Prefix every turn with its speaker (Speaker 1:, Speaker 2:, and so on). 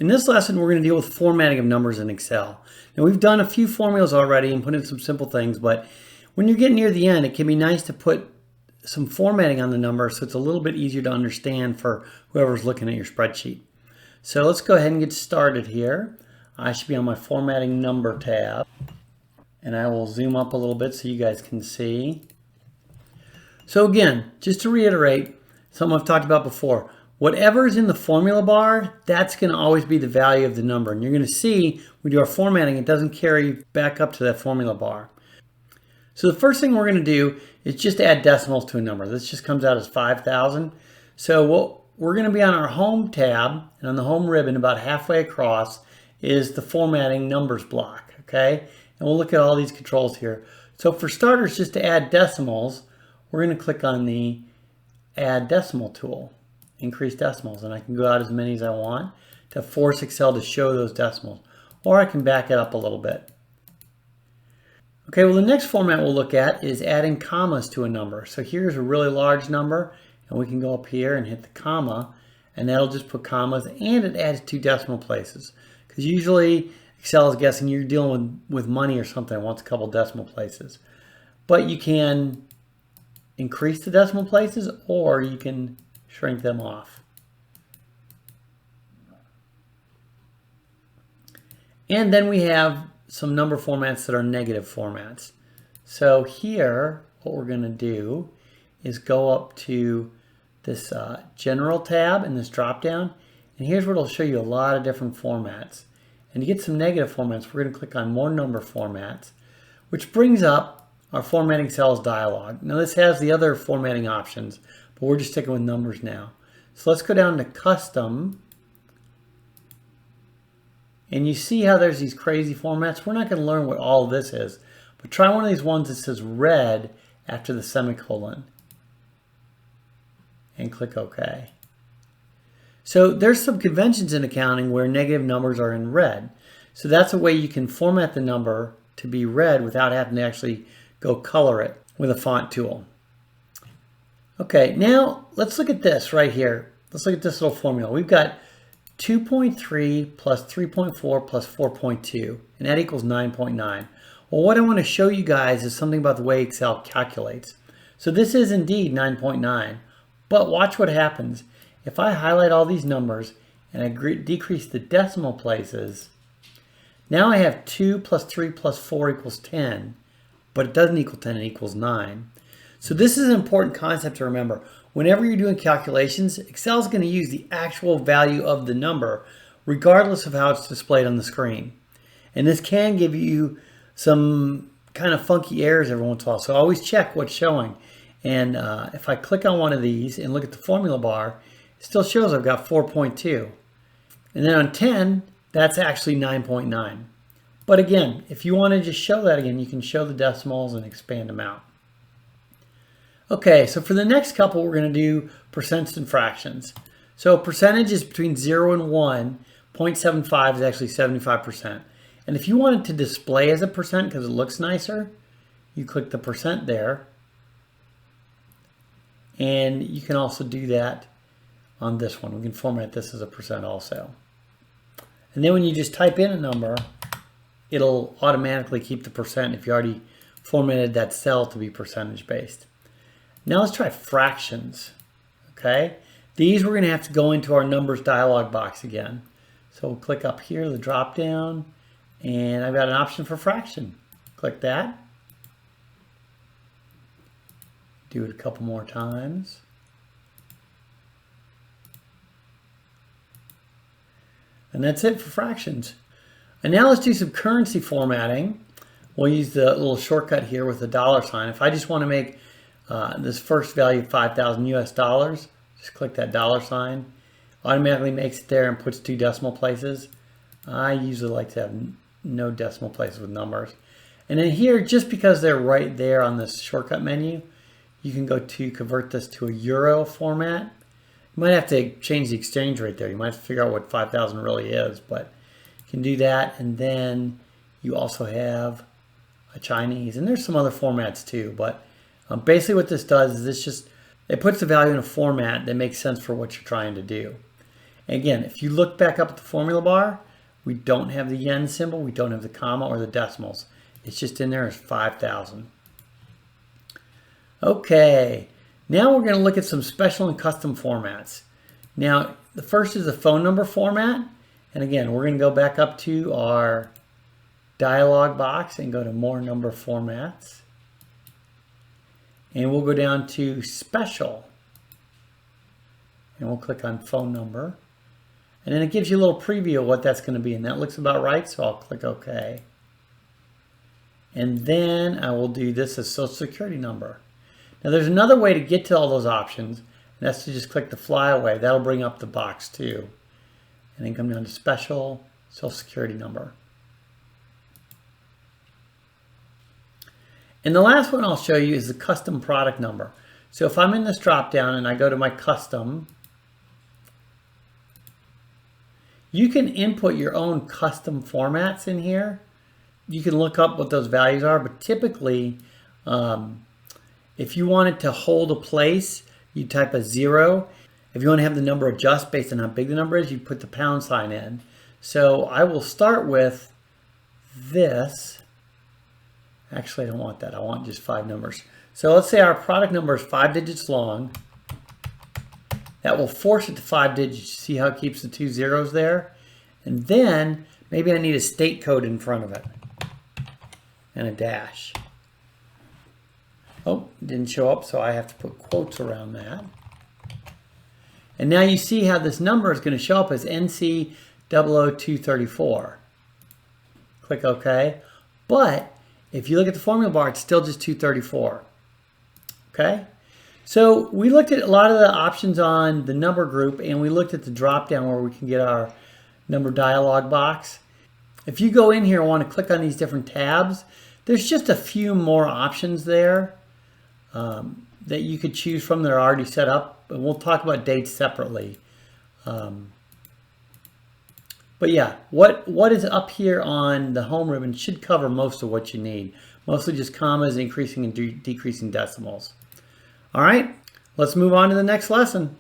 Speaker 1: In this lesson, we're going to deal with formatting of numbers in Excel. Now, we've done a few formulas already and put in some simple things, but when you're getting near the end, it can be nice to put some formatting on the number so it's a little bit easier to understand for whoever's looking at your spreadsheet. So let's go ahead and get started here. I should be on my formatting number tab, and I will zoom up a little bit so you guys can see. So again, just to reiterate something I've talked about before, whatever is in the formula bar, that's going to always be the value of the number. And you're going to see when we do our formatting, it doesn't carry back up to that formula bar. So the first thing we're going to do is just add decimals to a number. This just comes out as 5,000. So we're going to be on our home tab, and on the home ribbon about halfway across is the formatting numbers block. Okay, and we'll look at all these controls here. So for starters, just to add decimals, we're going to click on the add decimal tool. Increase decimals, and I can go out as many as I want to force Excel to show those decimals, or I can back it up a little bit. Okay, well, the next format we'll look at is adding commas to a number. So here's a really large number, and we can go up here and hit the comma, and that'll just put commas, and it adds 2 decimal places, because usually Excel is guessing you're dealing with money or something and wants a couple decimal places. But you can increase the decimal places, or you can shrink them off. And then we have some number formats that are negative formats. So here, what we're going to do is go up to this General tab in this drop down, and here's where it'll show you a lot of different formats. And to get some negative formats, we're going to click on More Number Formats, which brings up our Formatting Cells dialog. Now this has the other formatting options, but we're just sticking with numbers now. So let's go down to Custom. And you see how there's these crazy formats. We're not going to learn what all of this is, but try one of these ones that says red after the semicolon. And click OK. So there's some conventions in accounting where negative numbers are in red. So that's a way you can format the number to be red without having to actually go color it with a font tool. Okay, now let's look at this right here. Let's look at this little formula. We've got 2.3 plus 3.4 plus 4.2, and that equals 9.9. Well, what I want to show you guys is something about the way Excel calculates. So this is indeed 9.9, but watch what happens. If I highlight all these numbers and I decrease the decimal places, now I have 2 plus 3 plus 4 equals 10, but it doesn't equal 10, it equals 9. So this is an important concept to remember. Whenever you're doing calculations, Excel is going to use the actual value of the number regardless of how it's displayed on the screen. And this can give you some kind of funky errors every once in a while. So always check what's showing. And if I click on one of these and look at the formula bar, it still shows I've got 4.2. And then on 10, that's actually 9.9. But again, if you want to just show that again, you can show the decimals and expand them out. Okay, so for the next couple, we're going to do percents and fractions. So percentage is between 0 and 1. 0.75 is actually 75%. And if you want it to display as a percent because it looks nicer, you click the percent there. And you can also do that on this one. We can format this as a percent also. And then when you just type in a number, it'll automatically keep the percent if you already formatted that cell to be percentage based. Now let's try fractions, okay? These we're going to have to go into our numbers dialog box again. So we'll click up here, the drop down, and I've got an option for fraction. Click that. Do it a couple more times. And that's it for fractions. And now let's do some currency formatting. We'll use the little shortcut here with the $sign. If I just want to make this first value 5,000 US dollars, just click that $sign. Automatically makes it there and puts 2 decimal places. I usually like to have no decimal places with numbers. And then here, just because they're right there on this shortcut menu, you can go to convert this to a euro format. You might have to change the exchange rate there. You might have to figure out what 5,000 really is, but you can do that. And then you also have a Chinese, and there's some other formats too, but basically what this does is it puts the value in a format that makes sense for what you're trying to do. Again, if you look back up at the formula bar, we don't have the yen symbol, we don't have the comma or the decimals. It's just in there as 5,000. Okay, now we're going to look at some special and custom formats. Now, the first is the phone number format. And again, we're going to go back up to our dialog box and go to more number formats. And we'll go down to special. And we'll click on phone number. And then it gives you a little preview of what that's going to be. And that looks about right, so I'll click OK. And then I will do this as social security number. Now there's another way to get to all those options, and that's to just click the flyaway. That'll bring up the box too. And then come down to special, social security number. And the last one I'll show you is the custom product number. So if I'm in this drop down and I go to my custom, you can input your own custom formats in here. You can look up what those values are, but typically, if you wanted to hold a place, you type a 0. If you want to have the number adjust based on how big the number is, you put the pound sign in. So I will start with this. Actually, I don't want that. I want just 5 numbers. So let's say our product number is 5 digits long. That will force it to 5 digits. See how it keeps the 2 zeros there? And then maybe I need a state code in front of it and a dash. Oh, it didn't show up, so I have to put quotes around that. And now you see how this number is going to show up as NC00234. Click OK. But if you look at the formula bar, it's still just 234. Okay? So we looked at a lot of the options on the number group, and we looked at the drop down where we can get our number dialog box. If you go in here and want to click on these different tabs, there's just a few more options there that you could choose from that are already set up. And we'll talk about dates separately. But yeah, what is up here on the home ribbon should cover most of what you need. Mostly just commas, increasing and decreasing decimals. All right, let's move on to the next lesson.